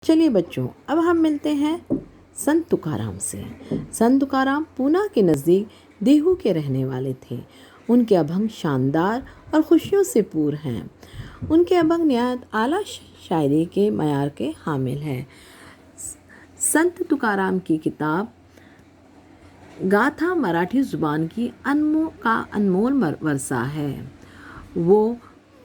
چلیے بچوں، اب ہم ملتے ہیں سنت تکارام سے۔ سنت تکارام پونا کے نزدیک دیہو کے رہنے والے تھے۔ ان کے ابھنگ شاندار اور خوشیوں سے پور ہیں۔ ان کے ابھنگ نہایت اعلیٰ شاعری کے معیار کے حامل ہیں۔ سنت تکارام کی کتاب گاتھا مراٹھی زبان کی کا انمول ورثہ ہے۔ وہ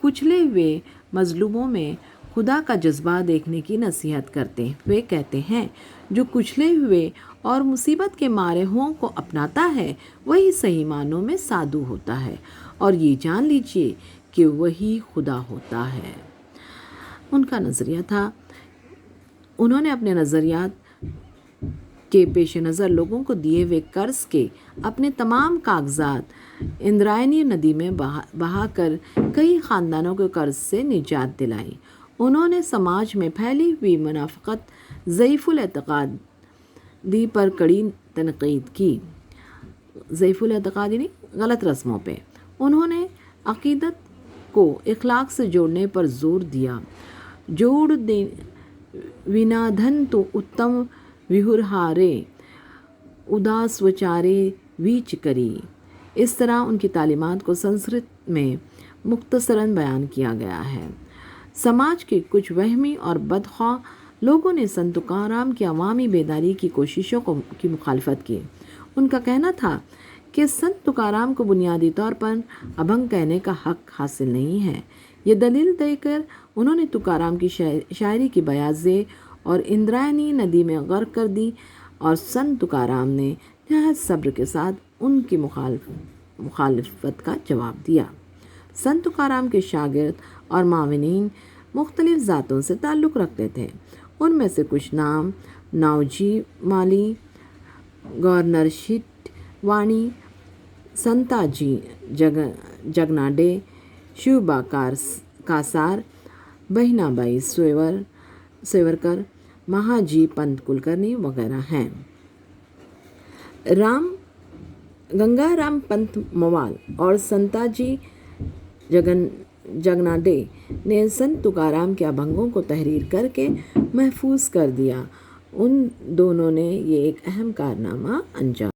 کچلے ہوئے مظلوموں میں خدا کا جذبہ دیکھنے کی نصیحت کرتے ہوئے کہتے ہیں، جو کچلے ہوئے اور مصیبت کے مارے ہوں کو اپناتا ہے وہی صحیح معنوں میں سادھو ہوتا ہے، اور یہ جان لیجیے کہ وہی خدا ہوتا ہے۔ ان کا نظریہ تھا، انہوں نے اپنے نظریات کے پیش نظر لوگوں کو دیے ہوئے قرض کے اپنے تمام کاغذات اندرائنی ندی میں بہا کر کئی خاندانوں کو قرض سے نجات دلائی۔ انہوں نے سماج میں پھیلی ہوئی منافقت، ضعیف الاعتقادی پر کڑی تنقید کی۔ ضعیف الاعتقاد یعنی غلط رسموں پہ انہوں نے عقیدت کو اخلاق سے جوڑنے پر زور دیا۔ جوڑ ونادھن تو اتم ویوہارے اداس وچارے ویچ کری۔ اس طرح ان کی تعلیمات کو سنسکرت میں مختصراً بیان کیا گیا ہے۔ سماج کے کچھ وہمی اور بدخواہ لوگوں نے سنت تکارام کی عوامی بیداری کی کوششوں کی مخالفت کی۔ ان کا کہنا تھا کہ سنت تکارام کو بنیادی طور پر ابھنگ کہنے کا حق حاصل نہیں ہے۔ یہ دلیل دے کر انہوں نے تکارام کی شاعری کی بیاضیں اور اندرائنی ندی میں غرق کر دی، اور سنت تکارام نے نہایت صبر کے ساتھ ان کی مخالفت کا جواب دیا۔ سنت تکارام کے شاگرد اور معاونین مختلف ذاتوں سے تعلق رکھتے تھے۔ ان میں سے کچھ نام ناؤجی مالی، گورنر شیٹ وانی، سنتاجی جگناڈے، شیوبا کاسار، بہنا بائی سیورکر، مہاجی پنت کلکرنی وغیرہ ہیں۔ گنگا رام پنت موال اور سنتاجی جگناڈے نے سنت تکارام کے ابھنگوں کو تحریر کر کے محفوظ کر دیا۔ ان دونوں نے یہ ایک اہم کارنامہ انجام